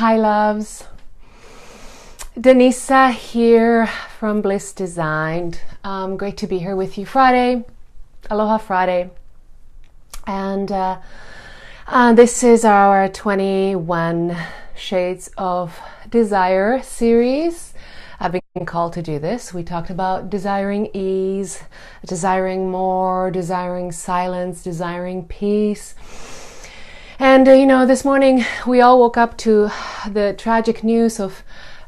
Hi loves, Denisa here from Bliss Designed. Great to be here with you Friday. Aloha Friday. And this is our 21 Shades of Desire series. I've been called to do this. We talked about desiring ease, desiring more, desiring silence, desiring peace. And this morning we all woke up to the tragic news of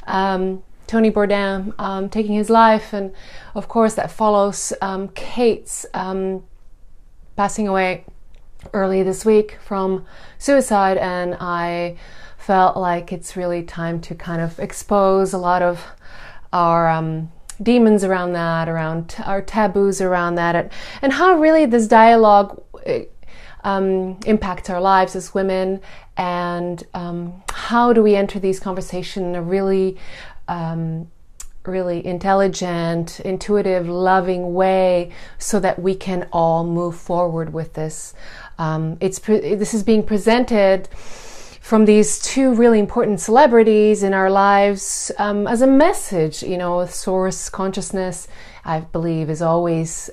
Tony Bourdain taking his life, and of course that follows Kate's passing away early this week from suicide. And I felt like it's really time to kind of expose a lot of our demons around that, around our taboos around that, and how really this dialogue impacts our lives as women, and how do we enter these conversations in a really intelligent, intuitive, loving way so that we can all move forward with this. This is being presented from these two really important celebrities in our lives as a message. Source consciousness, I believe, is always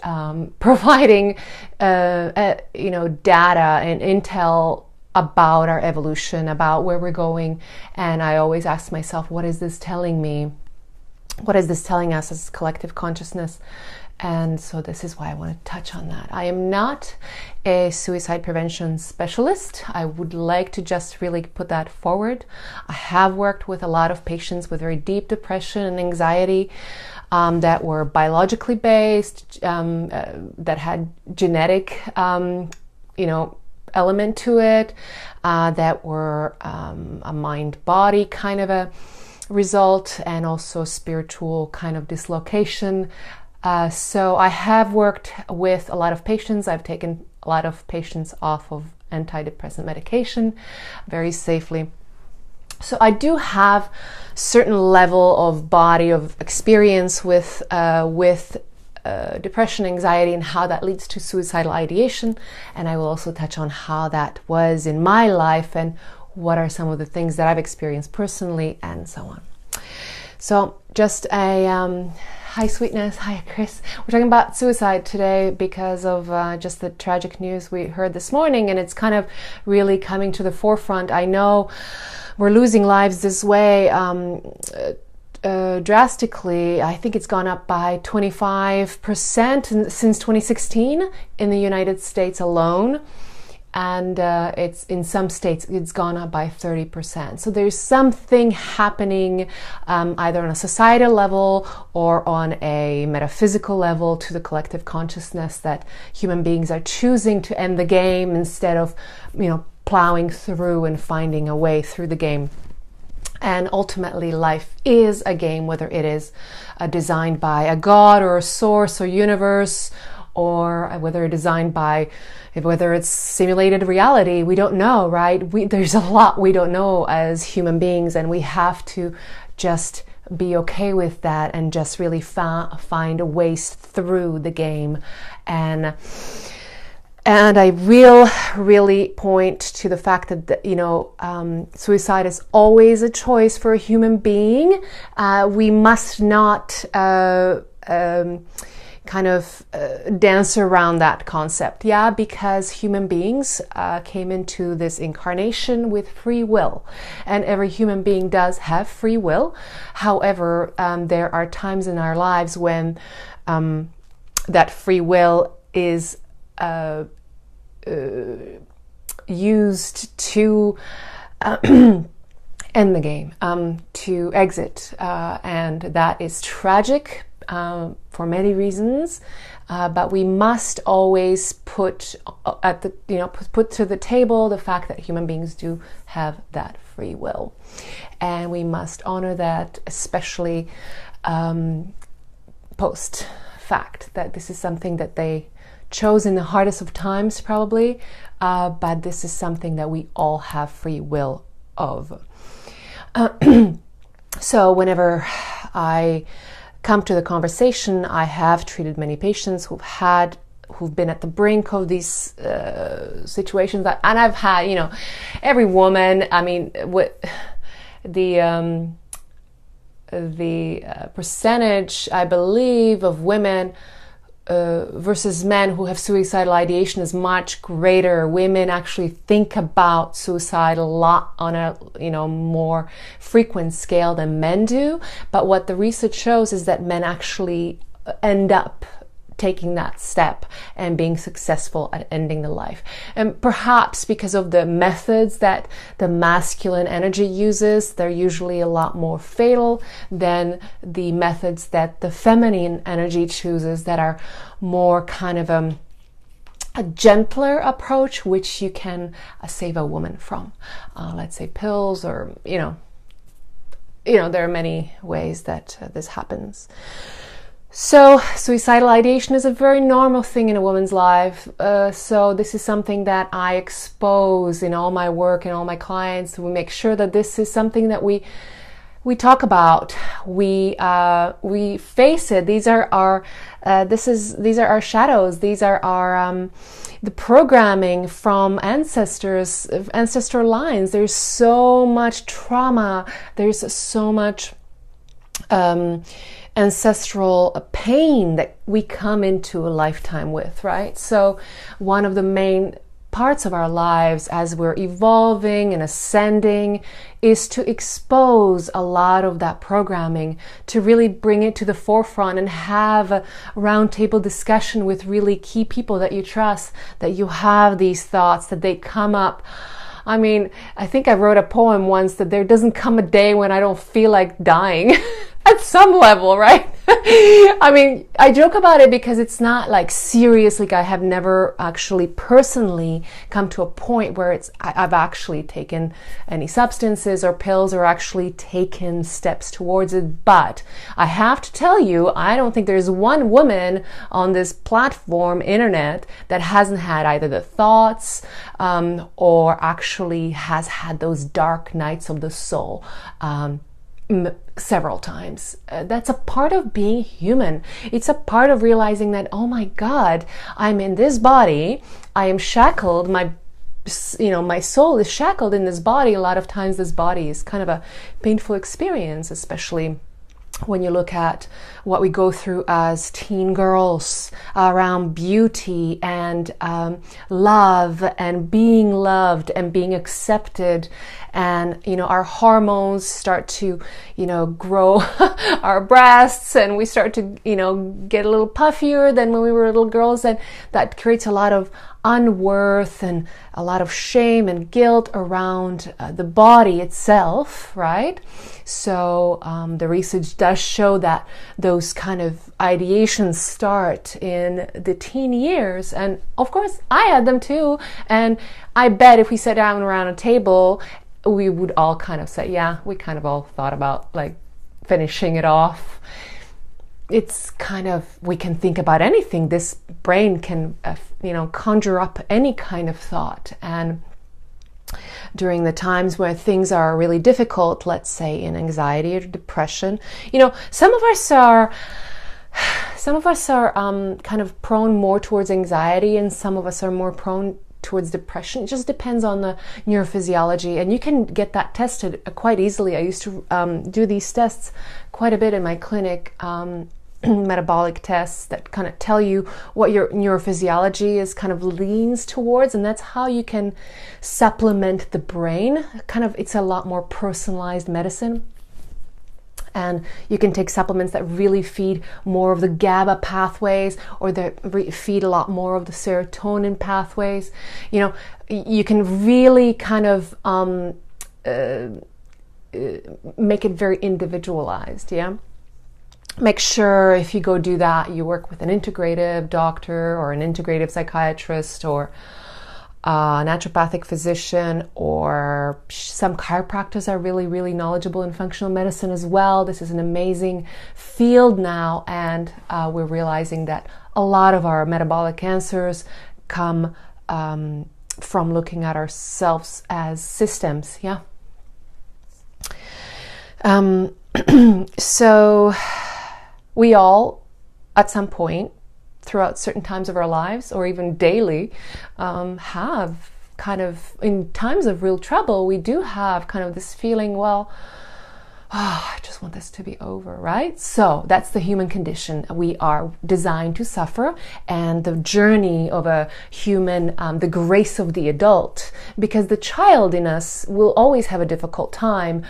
providing data and intel about our evolution, about where we're going. And I always ask myself, what is this telling me? What is this telling us as collective consciousness? And so this is why I want to touch on that. I am not a suicide prevention specialist. I would like to just really put that forward. I have worked with a lot of patients with very deep depression and anxiety that were biologically based, that had genetic, element to it, that were a mind-body kind of a result, and also spiritual kind of dislocation. So I have worked with a lot of patients. I've taken a lot of patients off of antidepressant medication very safely. So I do have certain level of body of experience with depression, anxiety, and how that leads to suicidal ideation. And I will also touch on how that was in my life and what are some of the things that I've experienced personally, and so on. So just a hi Sweetness, hi Chris. We're talking about suicide today because of just the tragic news we heard this morning, and it's kind of really coming to the forefront. I know we're losing lives this way drastically. I think it's gone up by 25% since 2016 in the United States alone. And it's in some states it's gone up by 30%. So there's something happening either on a societal level or on a metaphysical level to the collective consciousness, that human beings are choosing to end the game instead of plowing through and finding a way through the game. And ultimately life is a game, whether it is designed by a god or a source or universe, or whether it's simulated reality. We don't know, right? There's a lot we don't know as human beings, and we have to just be okay with that and just really find a ways through the game. And I really point to the fact that suicide is always a choice for a human being. We must not dance around that concept, because human beings came into this incarnation with free will, and every human being does have free will. However, there are times in our lives when that free will is used to end the game, to exit, and that is tragic for many reasons, but we must always put to the table the fact that human beings do have that free will, and we must honor that, especially post fact, that this is something that they chose in the hardest of times probably, but this is something that we all have free will of. So whenever I come to the conversation, I have treated many patients who've been at the brink of these situations, and I've had, every woman, the percentage, I believe, of women versus men who have suicidal ideation is much greater. Women actually think about suicide a lot on a more frequent scale than men do. But what the research shows is that men actually end up taking that step and being successful at ending the life. And perhaps because of the methods that the masculine energy uses, they're usually a lot more fatal than the methods that the feminine energy chooses, that are more kind of a gentler approach, which you can save a woman from. Let's say pills, or there are many ways that this happens. So suicidal ideation is a very normal thing in a woman's life. So this is something that I expose in all my work and all my clients. We make sure that this is something that we talk about. We face it. These are our shadows. These are our the programming from ancestor lines. There's so much trauma. There's so much ancestral pain that we come into a lifetime with, right? So one of the main parts of our lives as we're evolving and ascending is to expose a lot of that programming, to really bring it to the forefront and have a roundtable discussion with really key people that you trust, that you have these thoughts, that they come up. I mean, I think I wrote a poem once that there doesn't come a day when I don't feel like dying at some level, right? I mean, I joke about it because it's not like seriously, I have never actually personally come to a point where I've actually taken any substances or pills or actually taken steps towards it. But I have to tell you, I don't think there's one woman on this platform, internet, that hasn't had either the thoughts or actually has had those dark nights of the soul. Several times. That's a part of being human. It's a part of realizing that, oh my God, I'm in this body. I am shackled. My soul is shackled in this body. A lot of times this body is kind of a painful experience, especially when you look at what we go through as teen girls around beauty and love and being loved and being accepted. And, our hormones start to, grow our breasts, and we start to, get a little puffier than when we were little girls. And that creates a lot of unworth and a lot of shame and guilt around the body itself, right? So the research does show that those kind of ideations start in the teen years. And of course, I had them too. And I bet if we sat down around a table, we would all kind of say, yeah, we kind of all thought about like finishing it off. It's kind of, we can think about anything. This brain can, conjure up any kind of thought. And during the times where things are really difficult, let's say in anxiety or depression, some of us are kind of prone more towards anxiety, and some of us are more prone towards depression. It just depends on the neurophysiology, and you can get that tested quite easily. I used to do these tests quite a bit in my clinic, metabolic tests that kind of tell you what your neurophysiology is kind of leans towards, and that's how you can supplement the brain. It's a lot more personalized medicine. And you can take supplements that really feed more of the GABA pathways, or that feed a lot more of the serotonin pathways. You can really kind of make it very individualized, yeah? Make sure if you go do that, you work with an integrative doctor or an integrative psychiatrist or a naturopathic physician, or some chiropractors are really, really knowledgeable in functional medicine as well. This is an amazing field now, and we're realizing that a lot of our metabolic cancers come from looking at ourselves as systems, yeah? So we all, at some point, throughout certain times of our lives, or even daily, have kind of, in times of real trouble, we do have kind of this feeling, well, I just want this to be over, right? So that's the human condition. We are designed to suffer, and the journey of a human, the grace of the adult, because the child in us will always have a difficult time.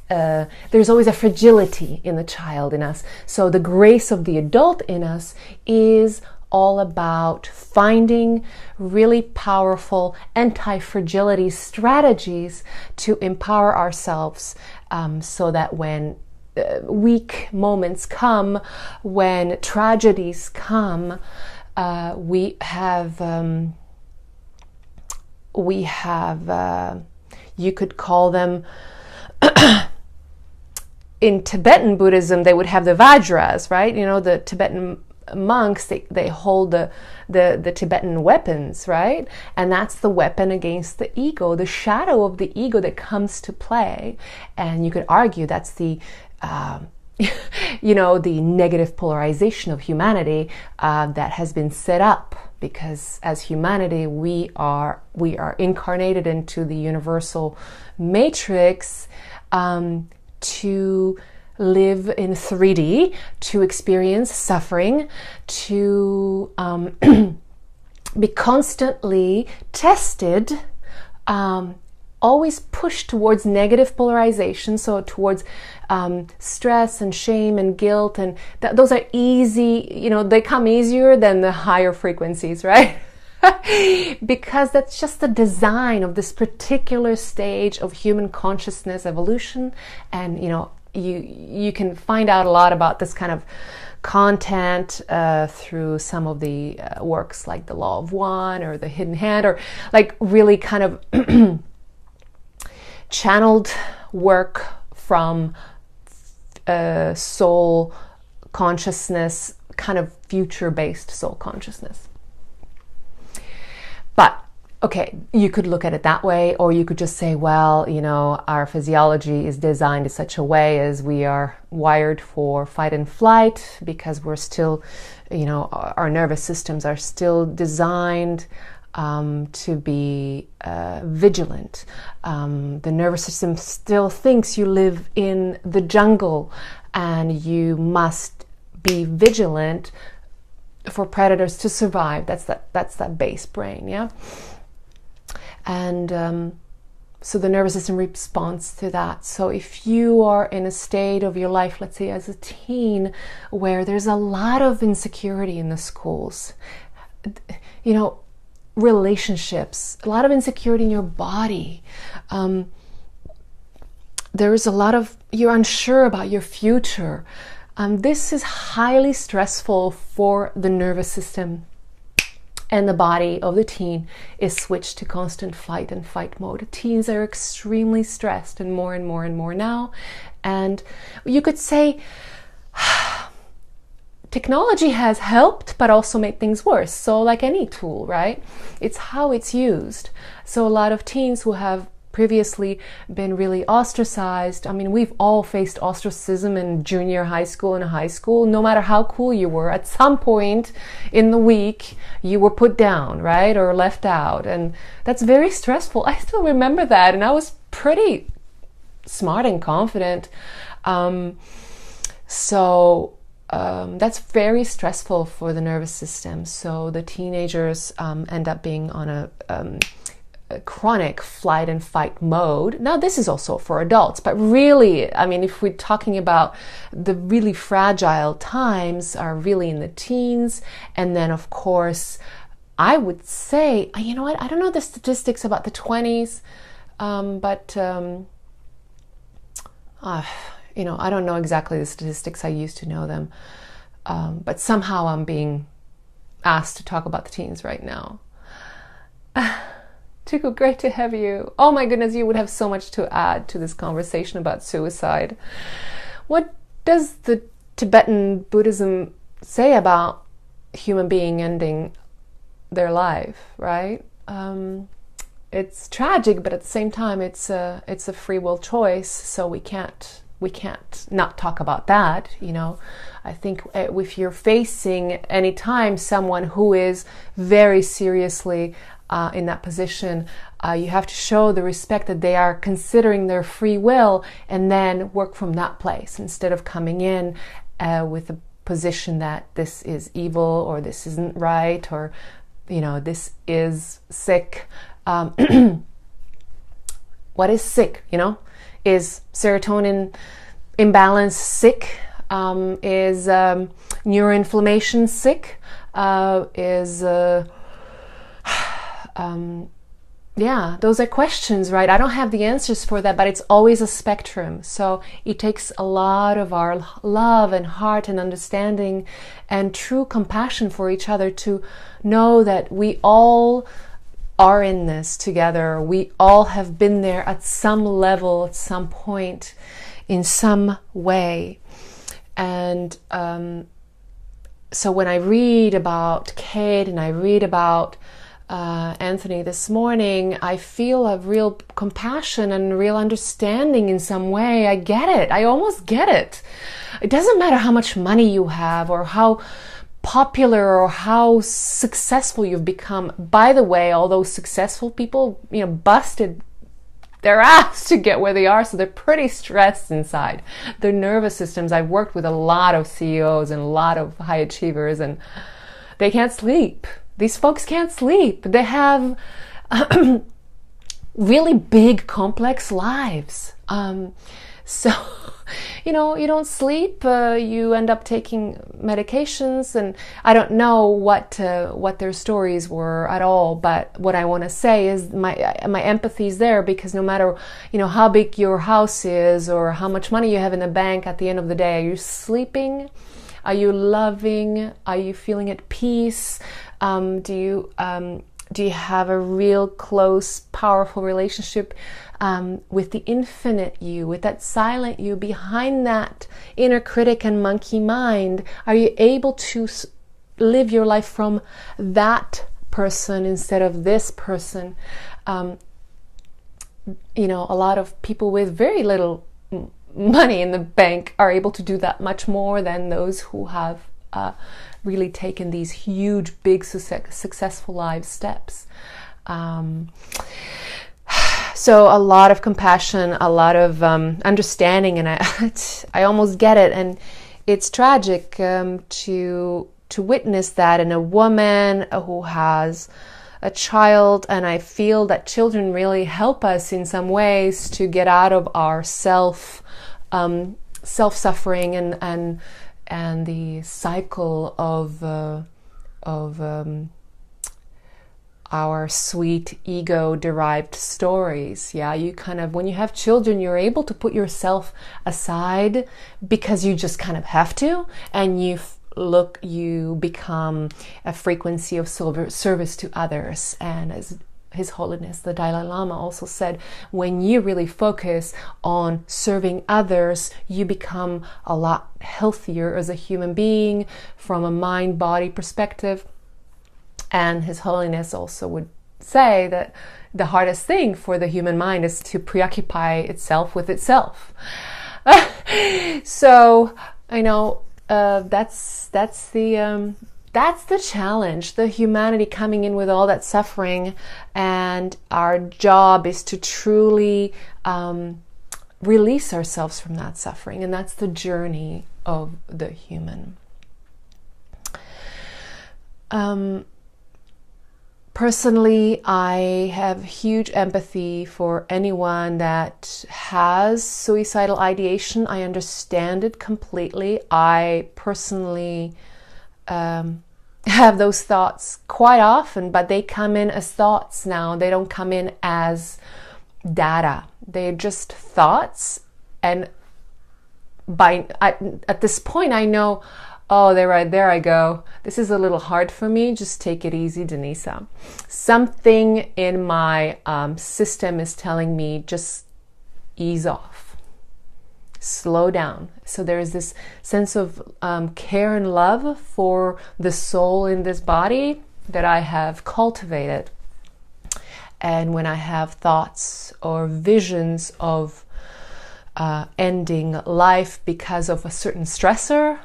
There's always a fragility in the child in us. So the grace of the adult in us is all about finding really powerful anti-fragility strategies to empower ourselves, so that when weak moments come, when tragedies come, we have you could call them in Tibetan Buddhism, they would have the Vajras, right? You know, the Tibetan monks, they hold the Tibetan weapons, right? And that's the weapon against the ego, the shadow of the ego that comes to play. And you could argue that's the the negative polarization of humanity that has been set up, because as humanity we are incarnated into the universal matrix to live in 3D, to experience suffering, to be constantly tested, always pushed towards negative polarization, so towards stress and shame and guilt, and those are easy, they come easier than the higher frequencies, right? Because that's just the design of this particular stage of human consciousness evolution. And you can find out a lot about this kind of content through some of the works like The Law of One or The Hidden Hand, or like really kind of channeled work from soul consciousness, kind of future-based soul consciousness. But okay, you could look at it that way, or you could just say, well, our physiology is designed in such a way as we are wired for fight and flight, because we're still, our nervous systems are still designed to be vigilant. The nervous system still thinks you live in the jungle and you must be vigilant for predators to survive. That's that base brain, yeah? And so the nervous system responds to that. So if you are in a state of your life, let's say as a teen, where there's a lot of insecurity in the schools, relationships, a lot of insecurity in your body, there is a lot of, you're unsure about your future. This is highly stressful for the nervous system, and the body of the teen is switched to constant fight and fight mode. Teens are extremely stressed, and more and more and more now. And you could say technology has helped, but also made things worse. So like any tool, right? It's how it's used. So a lot of teens who have previously been really ostracized. I mean, we've all faced ostracism in junior high school and high school. No matter how cool you were, at some point in the week, you were put down, right? Or left out. And that's very stressful. I still remember that. And I was pretty smart and confident. That's very stressful for the nervous system. So the teenagers end up being on a chronic flight and fight mode. Now, this is also for adults, but really, I mean, if we're talking about the really fragile times are really in the teens. And then, of course, I would say, you know what, I don't know the statistics about the 20s, but I don't know exactly the statistics. I used to know them. But somehow I'm being asked to talk about the teens right now. Tuku, great to have you. Oh my goodness, you would have so much to add to this conversation about suicide. What does the Tibetan Buddhism say about human being ending their life, right? It's tragic, but at the same time, it's a free will choice, so we can't not talk about that, I think if you're facing anytime someone who is very seriously in that position, you have to show the respect that they are considering their free will, and then work from that place instead of coming in with a position that this is evil, or this isn't right, or this is sick. What is sick? Is serotonin imbalance sick? Is neuroinflammation sick? Those are questions, right? I don't have the answers for that, but it's always a spectrum. So it takes a lot of our love and heart and understanding and true compassion for each other to know that we all are in this together. We all have been there at some level, at some point, in some way. And so when I read about Kate and I read about Anthony this morning, I feel a real compassion and real understanding in some way. I get it. I almost get it. It doesn't matter how much money you have or how popular or how successful you've become. By the way, all those successful people, busted their ass to get where they are, so they're pretty stressed inside. Their nervous systems, I've worked with a lot of CEOs and a lot of high achievers, and they can't sleep. These folks can't sleep. They have really big, complex lives. So, you don't sleep. You end up taking medications, and I don't know what their stories were at all. But what I want to say is my empathy is there, because no matter how big your house is or how much money you have in the bank, at the end of the day, are you sleeping? Are you loving? Are you feeling at peace? Do you have a real close, powerful relationship with the infinite you, with that silent you behind that inner critic and monkey mind? Are you able to live your life from that person instead of this person? A lot of people with very little money in the bank are able to do that much more than those who have really taken these huge, big, successful life steps. So a lot of compassion, a lot of understanding, and I almost get it. And it's tragic to witness that in a woman who has a child, and I feel that children really help us in some ways to get out of our self-suffering and the cycle of our sweet ego-derived stories. Yeah, you kind of, when you have children, you're able to put yourself aside because you just kind of have to, and you become a frequency of service to others. And as His Holiness the Dalai Lama also said, when you really focus on serving others, you become a lot healthier as a human being from a mind-body perspective. And His Holiness also would say that the hardest thing for the human mind is to preoccupy itself with itself. So I know that's the challenge, the humanity coming in with all that suffering, and our job is to truly release ourselves from that suffering, and that's the journey of the human. Personally, I have huge empathy for anyone that has suicidal ideation. I understand it completely. I personally have those thoughts quite often, but they come in as thoughts now. They don't come in as data. They're just thoughts. And at this point, I know, oh, there I go. This is a little hard for me. Just take it easy, Denisa. Something in my system is telling me just ease off. Slow down. So there is this sense of care and love for the soul in this body that I have cultivated. And when I have thoughts or visions of ending life because of a certain stressor,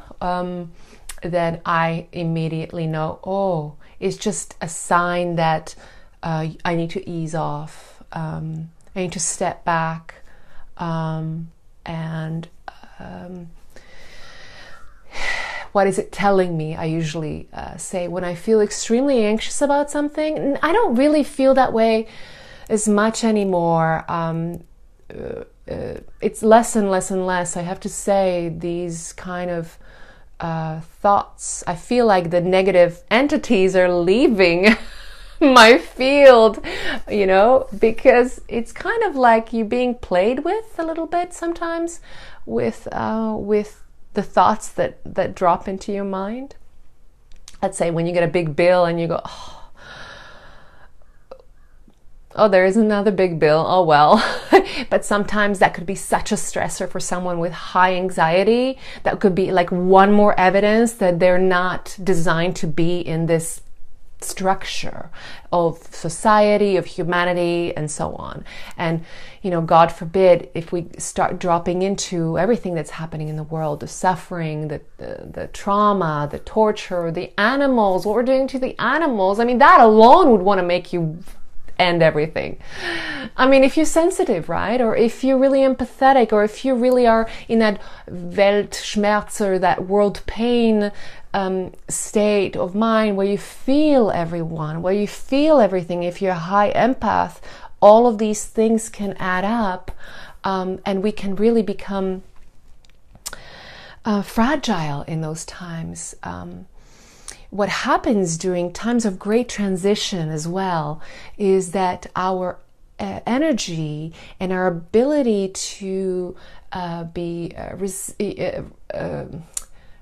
then I immediately know, oh, it's just a sign that I need to ease off. I need to step back, and what is it telling me? I usually say when I feel extremely anxious about something. I don't really feel that way as much anymore. It's less and less and less. I have to say, these kind of thoughts, I feel like the negative entities are leaving my field, because it's kind of like you're being played with a little bit sometimes with the thoughts that drop into your mind. Let's say when you get a big bill and you go, oh, there is another big bill. Oh, well. But sometimes that could be such a stressor for someone with high anxiety. That could be like one more evidence that they're not designed to be in this structure of society, of humanity, and so on. And, God forbid, if we start dropping into everything that's happening in the world, the suffering, the trauma, the torture, the animals, what we're doing to the animals, that alone would want to make you end everything. If you're sensitive, right? Or if you're really empathetic, or if you really are in that Weltschmerz, or that world pain state of mind where you feel everyone, where you feel everything, if you're a high empath, all of these things can add up, and we can really become fragile in those times. What happens during times of great transition as well is that our energy and our ability to be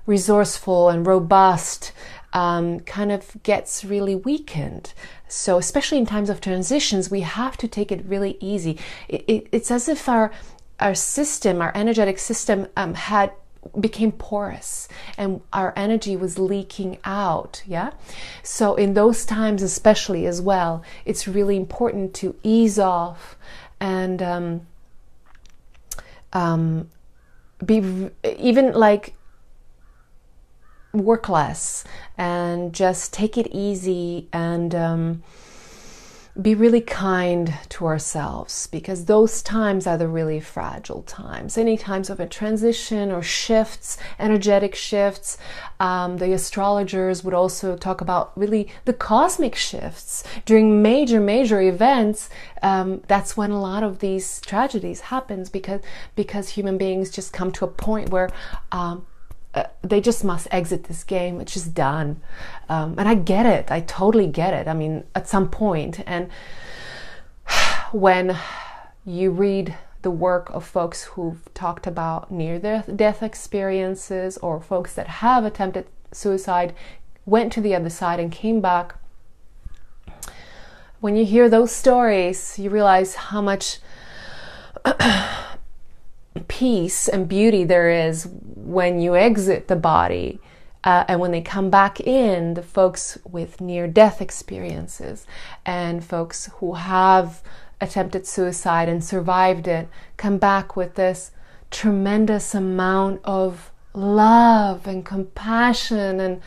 resourceful and robust kind of gets really weakened. So especially in times of transitions, we have to take it really easy. It's as if our system, our energetic system became porous and our energy was leaking out. So in those times especially as well, it's really important to ease off and be even like work less and just take it easy and be really kind to ourselves, because those times are the really fragile times. Any times of a transition or shifts, energetic shifts, the astrologers would also talk about really the cosmic shifts during major events. That's when a lot of these tragedies happens, because human beings just come to a point where they just must exit this game. It's just done. And I get it. I totally get it. At some point. And when you read the work of folks who've talked about near-death experiences, or folks that have attempted suicide, went to the other side and came back, when you hear those stories, you realize how much peace and beauty there is when you exit the body, and when they come back in, the folks with near-death experiences and folks who have attempted suicide and survived it come back with this tremendous amount of love and compassion and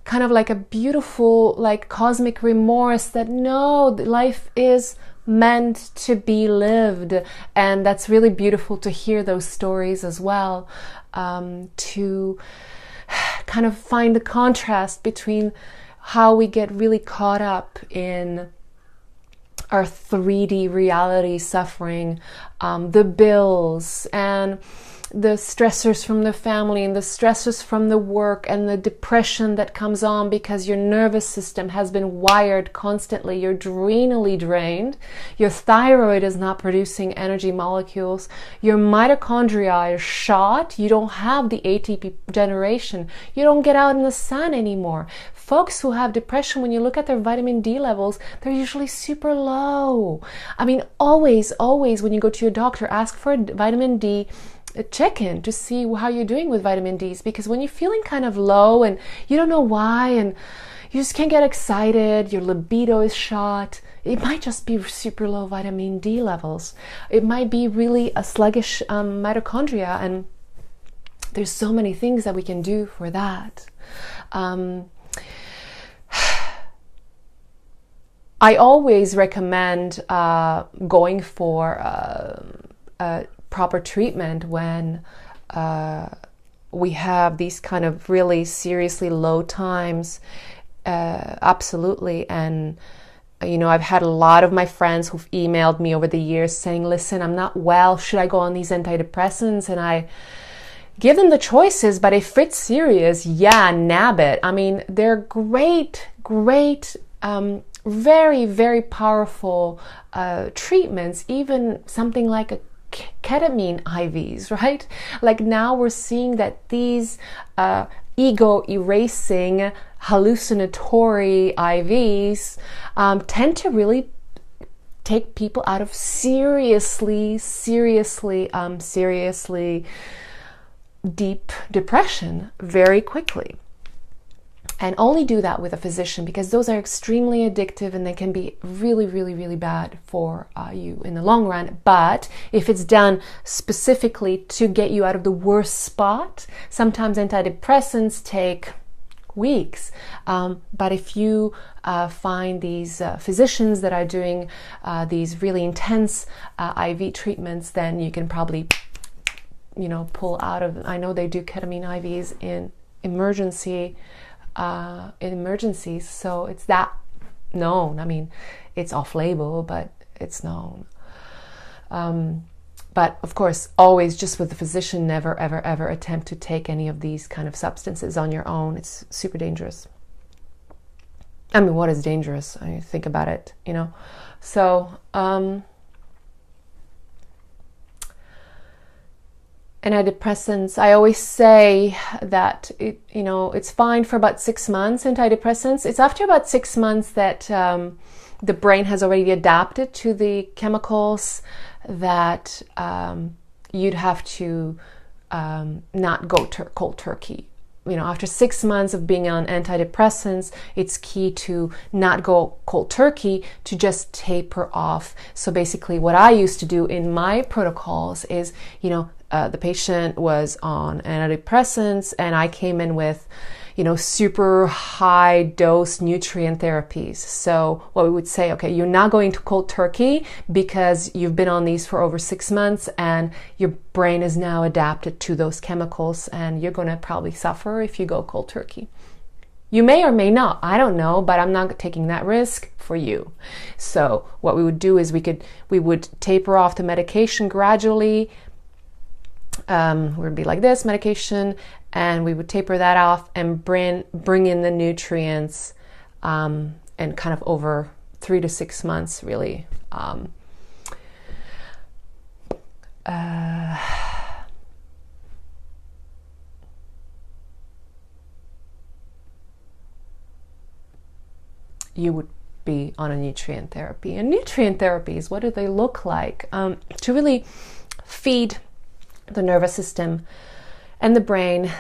kind of like a beautiful, like cosmic remorse that no, life is meant to be lived. And that's really beautiful to hear those stories as well, to kind of find the contrast between how we get really caught up in our 3D reality suffering, the bills and the stressors from the family and the stressors from the work and the depression that comes on because your nervous system has been wired constantly. You're adrenally drained. Your thyroid is not producing energy molecules. Your mitochondria are shot. You don't have the ATP generation. You don't get out in the sun anymore. Folks who have depression, when you look at their vitamin D levels, they're usually super low. Always when you go to your doctor, ask for a vitamin D check-in to see how you're doing with vitamin Ds, because when you're feeling kind of low and you don't know why and you just can't get excited, your libido is shot, it might just be super low vitamin D levels. It might be really a sluggish mitochondria, and there's so many things that we can do for that. I always recommend going for proper treatment when we have these kind of really seriously low times. Absolutely. And I've had a lot of my friends who've emailed me over the years saying, listen, I'm not well, should I go on these antidepressants? And I give them the choices, but if it's serious, nab it. I mean, they're great, very, very powerful treatments, even something like a ketamine IVs, right? Like now we're seeing that these ego erasing hallucinatory IVs tend to really take people out of seriously deep depression very quickly. And only do that with a physician, because those are extremely addictive and they can be really, really, really bad for you in the long run. But if it's done specifically to get you out of the worst spot, sometimes antidepressants take weeks. But if you find these physicians that are doing these really intense IV treatments, then you can probably, pull out of. I know they do ketamine IVs in emergencies, so it's that known. I mean, it's off-label, but it's known. But of course, always just with the physician. Never, ever, ever attempt to take any of these kind of substances on your own. It's super dangerous. I mean, what is dangerous? I think about it, So, antidepressants, I always say that it's fine for about 6 months. Antidepressants, it's after about 6 months that the brain has already adapted to the chemicals that you'd have to not go cold turkey. After 6 months of being on antidepressants, it's key to not go cold turkey, to just taper off. So basically what I used to do in my protocols is, the patient was on antidepressants and I came in with, super high dose nutrient therapies. So what we would say, okay, you're not going to cold turkey because you've been on these for over 6 months and your brain is now adapted to those chemicals, and you're going to probably suffer if you go cold turkey. You may or may not, I don't know, but I'm not taking that risk for you. So what we would do is we would taper off the medication gradually. Would be like this medication, and we would taper that off and bring in the nutrients, and kind of over 3 to 6 months, really. You would be on a nutrient therapy. And nutrient therapies, what do they look like? To really feed the nervous system and the brain,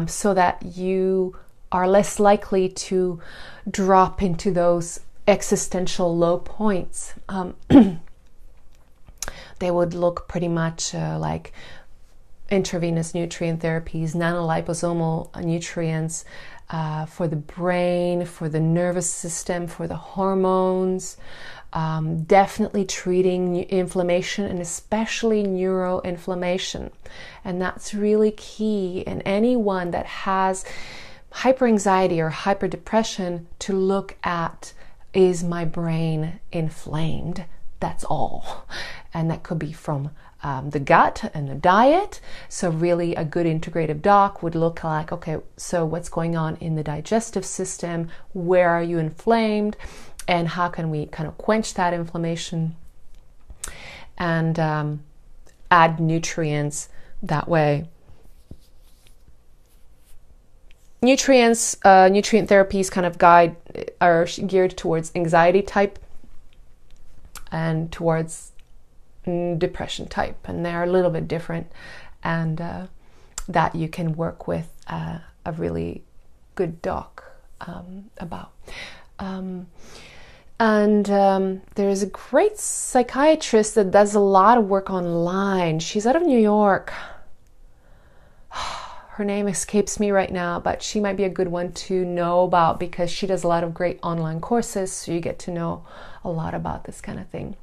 so that you are less likely to drop into those existential low points. They would look pretty much like intravenous nutrient therapies, nanoliposomal nutrients for the brain, for the nervous system, for the hormones. Definitely treating inflammation, and especially neuroinflammation. And that's really key in anyone that has hyperanxiety or hyperdepression, to look at, is my brain inflamed? That's all. And that could be from the gut and the diet. So really a good integrative doc would look like, okay, so what's going on in the digestive system? Where are you inflamed? And how can we kind of quench that inflammation and add nutrients that way? Nutrient therapies kind of are geared towards anxiety type and towards depression type, and they're a little bit different, and that you can work with a really good doc about. And there is a great psychiatrist that does a lot of work online. She's out of New York. her name escapes me right now, but she might be a good one to know about because she does a lot of great online courses, so you get to know a lot about this kind of thing.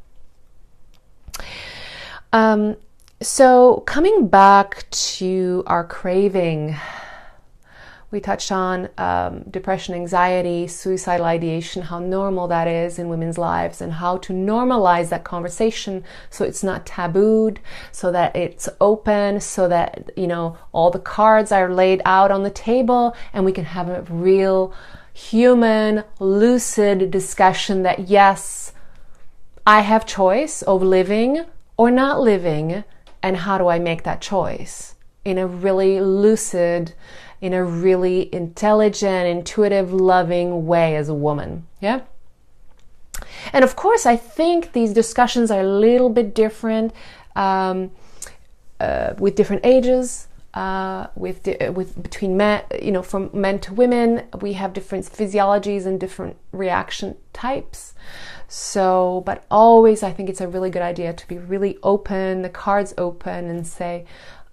So coming back to our craving, we touched on depression, anxiety, suicidal ideation, how normal that is in women's lives, and how to normalize that conversation so it's not tabooed, so that it's open, so that, you know, all the cards are laid out on the table and we can have a real human, lucid discussion that, yes, I have choice of living or not living, and how do I make that choice in a really lucid, in a really intelligent, intuitive, loving way as a woman. Yeah. And of course, I think these discussions are a little bit different with different ages, with between men, you know, from men to women. We have different physiologies and different reaction types. So, but always, I think it's a really good idea to be really open, the cards open, and say,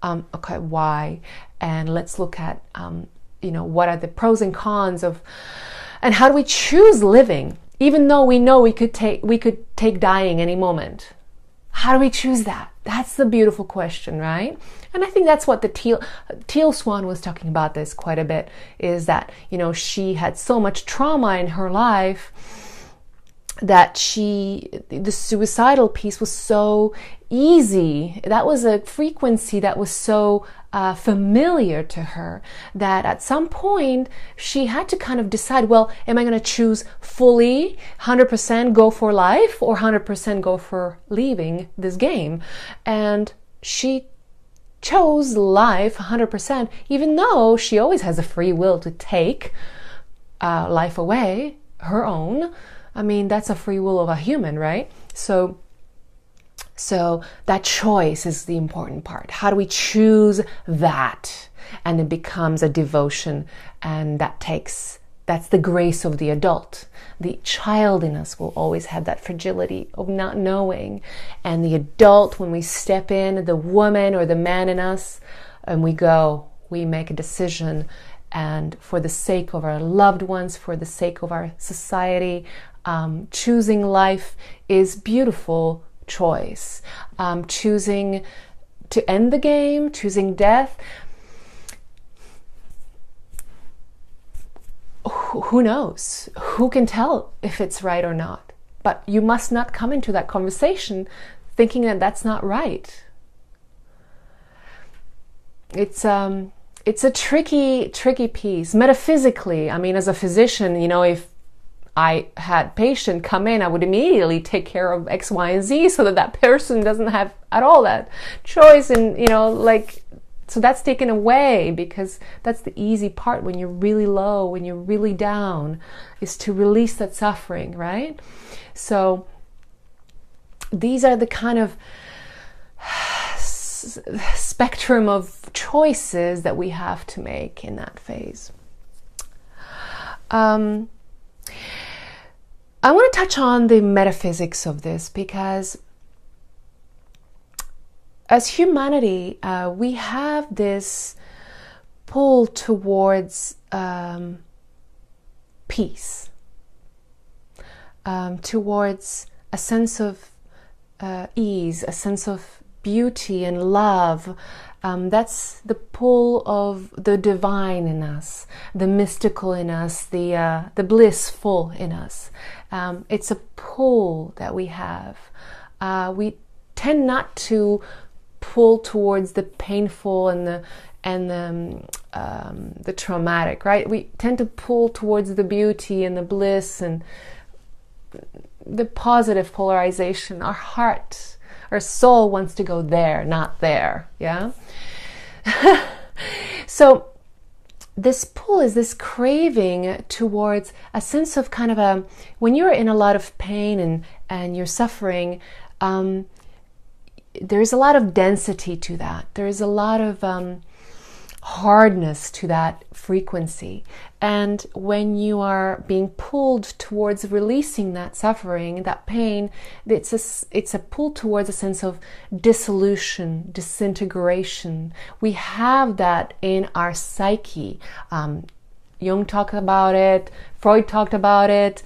okay, why? And let's look at, you know, what are the pros and cons of, and how do we choose living, even though we know we could take dying any moment. How do we choose that? That's the beautiful question, right? And I think that's what the Teal Swan was talking about this quite a bit, is that, you know, she had so much trauma in her life that the suicidal piece was so easy. That was a frequency that was so familiar to her that at some point she had to kind of decide, well, am I going to choose fully 100% go for life or 100% go for leaving this game? And she chose life 100%, even though she always has a free will to take life away, her own. I mean, that's a free will of a human, right? So that choice is the important part. How do we choose that? And it becomes a devotion, and that's the grace of the adult. The child in us will always have that fragility of not knowing. And the adult, when we step in, the woman or the man in us, and we make a decision, and for the sake of our loved ones, for the sake of our society, choosing life is beautiful choice. Choosing to end the game, choosing death, who knows? Who can tell if it's right or not? But you must not come into that conversation thinking that that's not right. It's a tricky piece. Metaphysically, I mean, as a physician, you know, if I had patient come in, I would immediately take care of X, Y, and Z so that person doesn't have at all that choice. And, you know, like, so that's taken away, because that's the easy part when you're really low, when you're really down, is to release that suffering, right? So these are the kind of spectrum of choices that we have to make in that phase. I want to touch on the metaphysics of this, because as humanity, we have this pull towards peace, towards a sense of ease, a sense of beauty and love. That's the pull of the divine in us, the mystical in us, the blissful in us. It's a pull that we have. We tend not to pull towards the painful and the traumatic, right? We tend to pull towards the beauty and the bliss and the positive polarization. Our heart, our soul wants to go there, not there. Yeah. So this pull is this craving towards a sense of kind of when you're in a lot of pain and you're suffering, there's a lot of density to that. There is a lot of hardness to that frequency. And when you are being pulled towards releasing that suffering, that pain, it's a pull towards a sense of dissolution, disintegration. We have that in our psyche. Jung talked about it, Freud talked about it.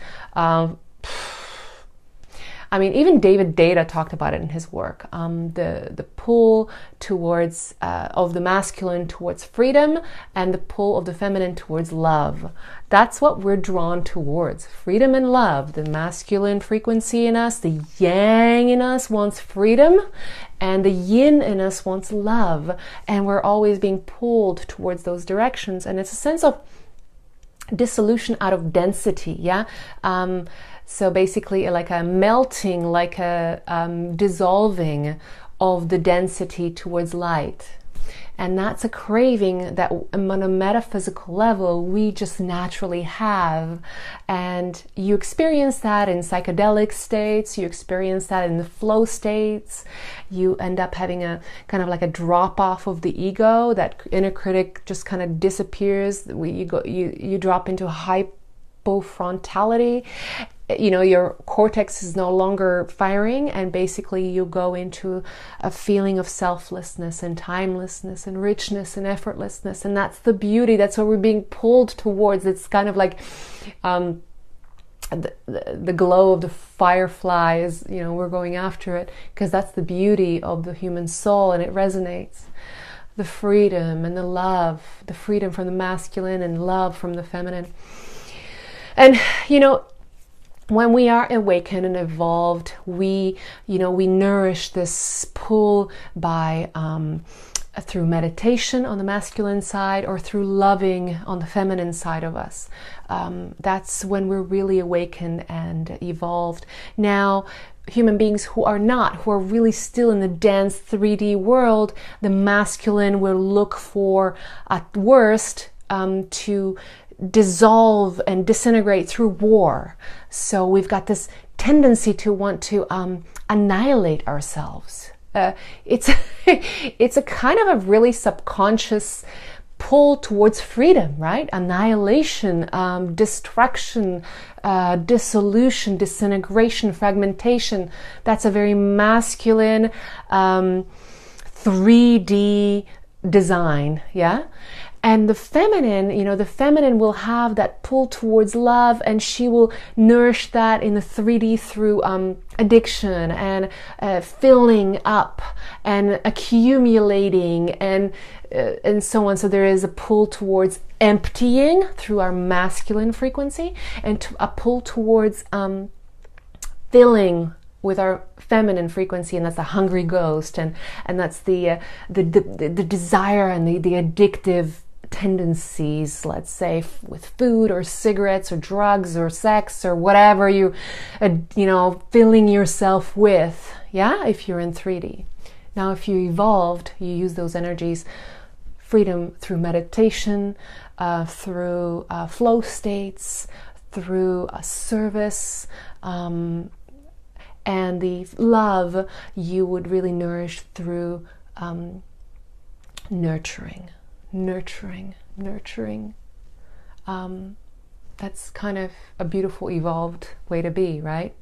Even David Deida talked about it in his work. The pull towards of the masculine towards freedom, and the pull of the feminine towards love. That's what we're drawn towards: freedom and love. The masculine frequency in us, the yang in us, wants freedom, and the yin in us wants love. And we're always being pulled towards those directions. And it's a sense of dissolution out of density. So basically like a melting, like a dissolving of the density towards light. And that's a craving that on a metaphysical level we just naturally have. And you experience that in psychedelic states, you experience that in the flow states. You end up having a kind of like a drop off of the ego. That inner critic just kind of disappears. You drop into hypofrontality. Your cortex is no longer firing, and basically you go into a feeling of selflessness and timelessness and richness and effortlessness. And that's the beauty. That's what we're being pulled towards. It's kind of like the glow of the fireflies. We're going after it because that's the beauty of the human soul, and it resonates. The freedom and the love, the freedom from the masculine and love from the feminine. And when we are awakened and evolved, we nourish this pull by through meditation on the masculine side, or through loving on the feminine side of us. That's when we're really awakened and evolved. Now, human beings who are really still in the dense 3D world, the masculine will look for, at worst, to dissolve and disintegrate through war. So we've got this tendency to want to annihilate ourselves. It's a kind of a really subconscious pull towards freedom, right? Annihilation, destruction, dissolution, disintegration, fragmentation. That's a very masculine 3D design, yeah? And the feminine will have that pull towards love, and she will nourish that in the 3D through addiction and filling up and accumulating and so on. So there is a pull towards emptying through our masculine frequency, and a pull towards filling with our feminine frequency, and that's the hungry ghost, and that's the desire and the addictive tendencies, let's say, with food or cigarettes or drugs or sex or whatever you filling yourself with, if you're in 3D. Now, if you evolved, you use those energies, freedom through meditation, through flow states, through service, and the love you would really nourish through nurturing. That's kind of a beautiful evolved way to be, right?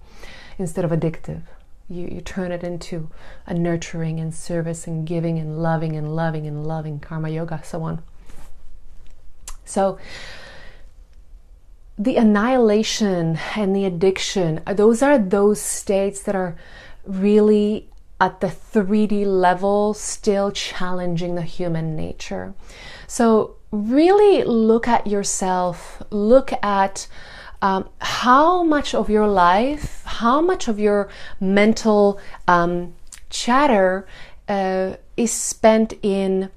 Instead of addictive, you turn it into a nurturing and service and giving and loving and loving and loving, karma yoga, so on. So the annihilation and the addiction, those are those states that are really at the 3D level, still challenging the human nature. So really look at yourself, look at how much of your life, how much of your mental chatter is spent in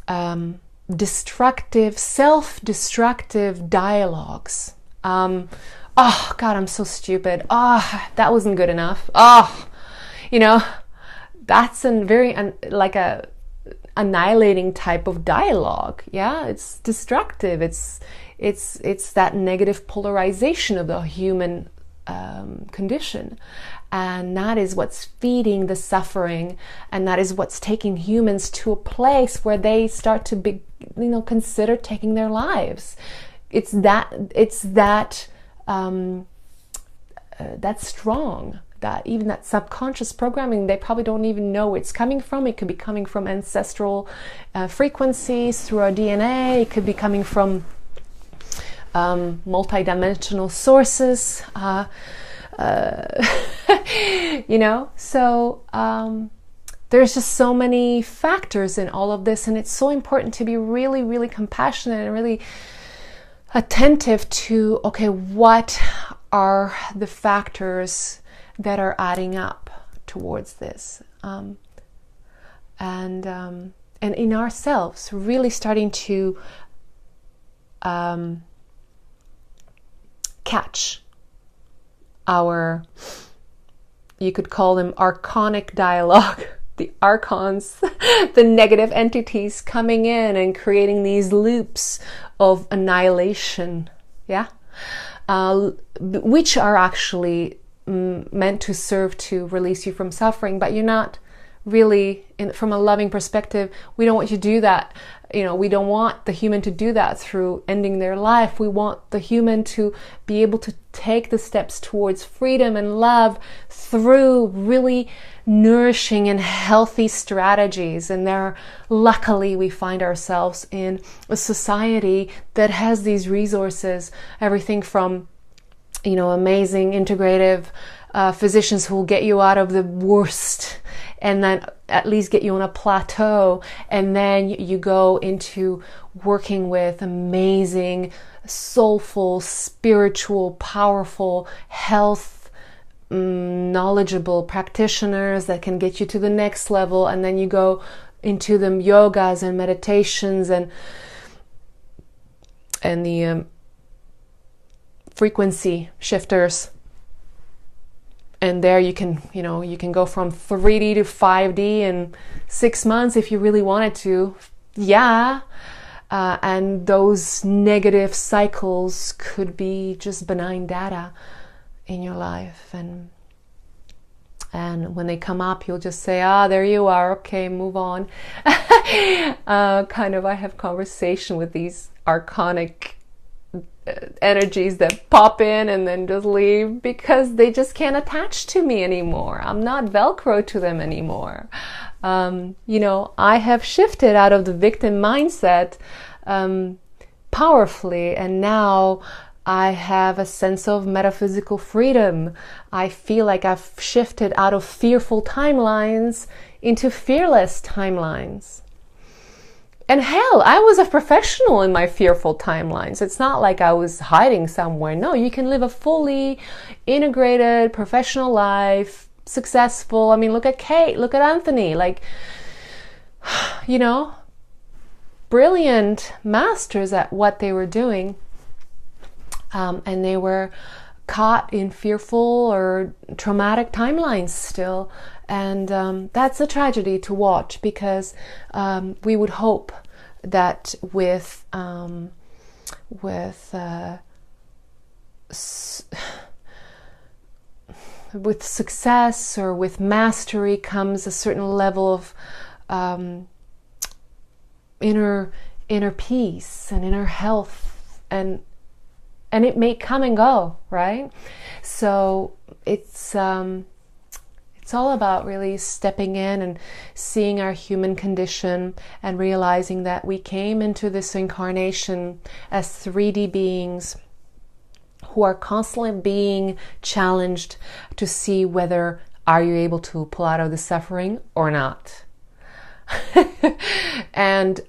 self-destructive dialogues. Oh God, I'm so stupid. Oh, that wasn't good enough. Oh, that's a very like a annihilating type of dialogue. Yeah, it's destructive. It's that negative polarization of the human condition, and that is what's feeding the suffering, and that is what's taking humans to a place where they start to be, consider taking their lives. It's that strong, that even that subconscious programming, they probably don't even know where it's coming from. It could be coming from ancestral frequencies through our DNA. It could be coming from multidimensional sources. So there's just so many factors in all of this, and it's so important to be really, really compassionate and really attentive to, okay, what are the factors that are adding up towards this, and in ourselves, really starting to catch our, you could call them archonic dialogue, the archons, the negative entities coming in and creating these loops of annihilation, which are actually meant to serve to release you from suffering, but you're not really, from a loving perspective, we don't want you to do that. We don't want the human to do that through ending their life. We want the human to be able to take the steps towards freedom and love through really nourishing and healthy strategies. And luckily, we find ourselves in a society that has these resources, everything from amazing integrative physicians who will get you out of the worst and then at least get you on a plateau, and then you go into working with amazing, soulful, spiritual, powerful, health, knowledgeable practitioners that can get you to the next level, and then you go into the yogas and meditations and the frequency shifters, and there you can go from 3D to 5D in 6 months if you really wanted to, and those negative cycles could be just benign data in your life, and when they come up, you'll just say, there you are, okay, move on. I have conversation with these archonic energies that pop in and then just leave because they just can't attach to me anymore. I'm not Velcro to them anymore. I have shifted out of the victim mindset powerfully, and now I have a sense of metaphysical freedom. I feel like I've shifted out of fearful timelines into fearless timelines. And hell, I was a professional in my fearful timelines. It's not like I was hiding somewhere. No, you can live a fully integrated professional life, successful. I mean, look at Kate, look at Anthony, brilliant masters at what they were doing. And they were caught in fearful or traumatic timelines still. And that's a tragedy to watch, because we would hope that with success or with mastery comes a certain level of inner peace and inner health, and it may come and go, right? So it's all about really stepping in and seeing our human condition and realizing that we came into this incarnation as 3D beings who are constantly being challenged to see whether are you able to pull out of the suffering or not. And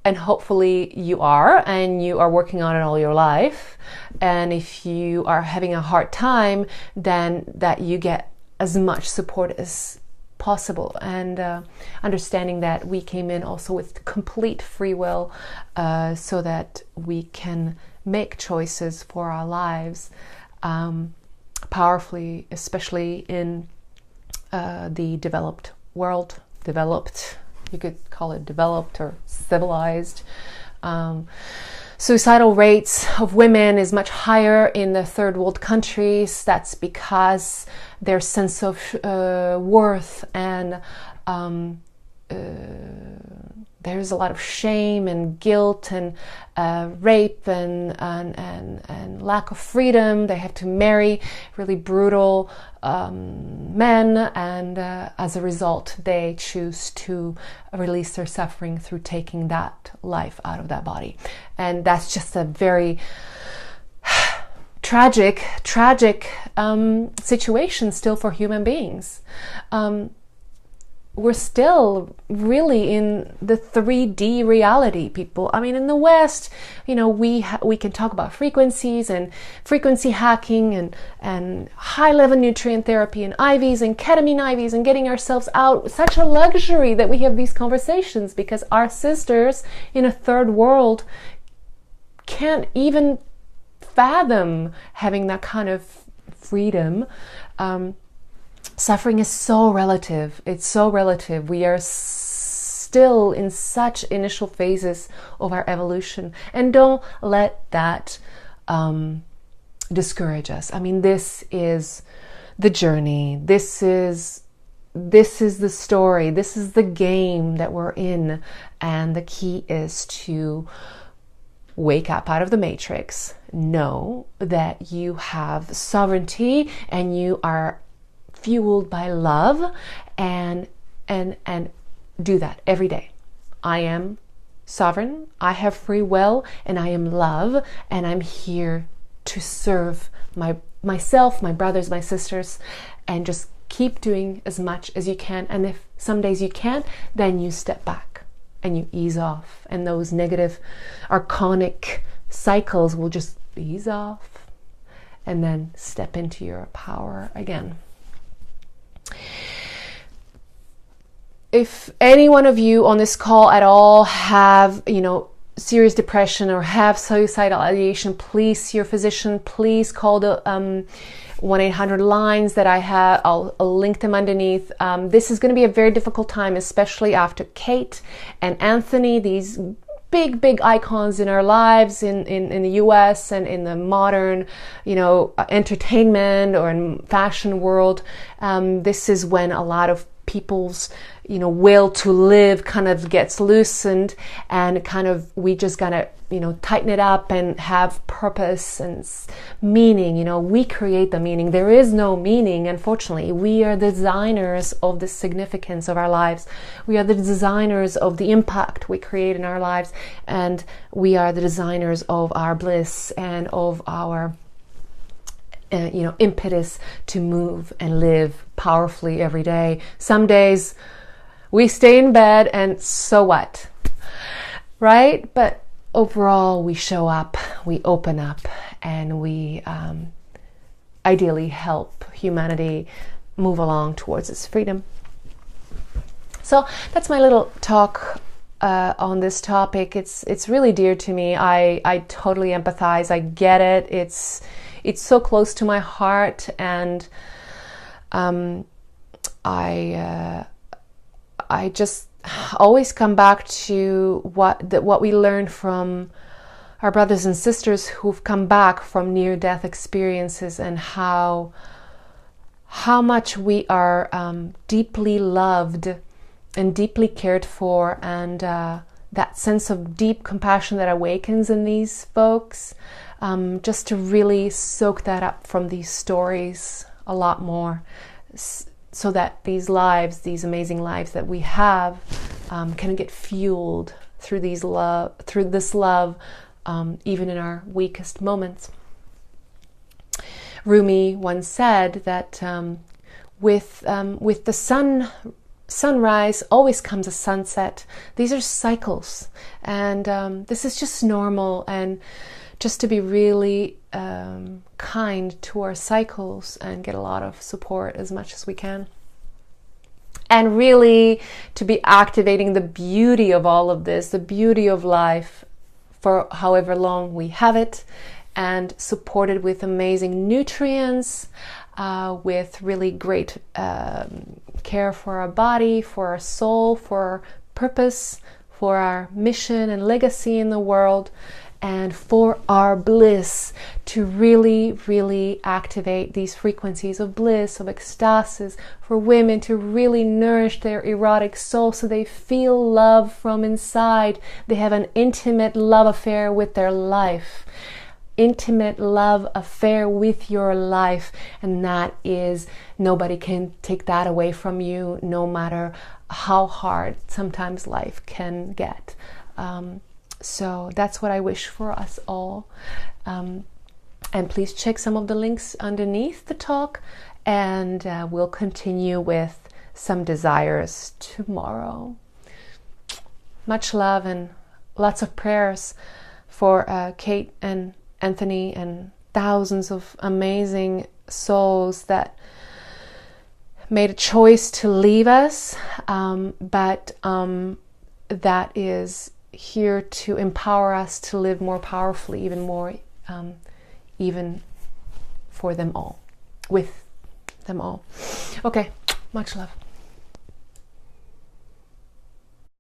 and hopefully you are, and you are working on it all your life. And if you are having a hard time, then that you get as much support as possible, and understanding that we came in also with complete free will, so that we can make choices for our lives powerfully, especially in the developed world. You could call it developed or civilized suicidal rates of women is much higher in the third world countries. That's because their sense of worth and there's a lot of shame and guilt and rape and lack of freedom. They have to marry really brutal men, and as a result, they choose to release their suffering through taking that life out of that body. And that's just a very tragic situation still for human beings. We're still really in the 3D reality, people. I mean, in the West, you know, we can talk about frequencies and frequency hacking and high-level nutrient therapy and IVs and ketamine IVs and getting ourselves out. Such a luxury that we have these conversations, because our sisters in a third world can't even fathom having that kind of freedom. Suffering is so relative. It's so relative. We are still in such initial phases of our evolution, and don't let that discourage us. I mean, this is the journey. This is the story. This is the game that we're in, and the key is to wake up out of the matrix. Know that you have sovereignty and you are fueled by love, and do that every day. I am sovereign, I have free will, and I am love, and I'm here to serve myself, my brothers, my sisters, and just keep doing as much as you can. And if some days you can't, then you step back and you ease off, and those negative archonic cycles will just ease off, and then step into your power again. If any one of you on this call at all have, serious depression or have suicidal ideation, please see your physician. Please call the 1-800 lines that I have. I'll link them underneath. This is going to be a very difficult time, especially after Kate and Anthony, these big icons in our lives in the US and in the modern, entertainment or in fashion world. This is when a lot of people's, will to live kind of gets loosened, and we just gotta, tighten it up and have purpose and meaning. We create the meaning. There is no meaning, unfortunately. We are the designers of the significance of our lives. We are the designers of the impact we create in our lives, and we are the designers of our bliss and of our impetus to move and live powerfully every day. Some days we stay in bed, and so what, right? But overall, we show up, we open up, and we ideally help humanity move along towards its freedom. So that's my little talk on this topic. It's really dear to me. I totally empathize. I get it. It's so close to my heart, and I just always come back to what we learned from our brothers and sisters who've come back from near-death experiences, and how much we are deeply loved and deeply cared for, and that sense of deep compassion that awakens in these folks. Just to really soak that up from these stories a lot more, so that these lives, these amazing lives that we have, can get fueled through this love, even in our weakest moments. Rumi once said that with the sunrise always comes a sunset. These are cycles, and this is just normal, and just to be really kind to our cycles and get a lot of support as much as we can. And really to be activating the beauty of all of this, the beauty of life for however long we have it, and supported with amazing nutrients, with really great care for our body, for our soul, for our purpose, for our mission and legacy in the world. and for our bliss, to really, really activate these frequencies of bliss, of ecstasis, for women to really nourish their erotic soul so they feel love from inside. They have an intimate love affair with their life. Intimate love affair with your life, and that is, nobody can take that away from you, no matter how hard sometimes life can get. So that's what I wish for us all. And please check some of the links underneath the talk, and we'll continue with some desires tomorrow. Much love and lots of prayers for Kate and Anthony and thousands of amazing souls that made a choice to leave us, but that is here to empower us to live more powerfully, even more, even for them all, with them all. Okay, much love.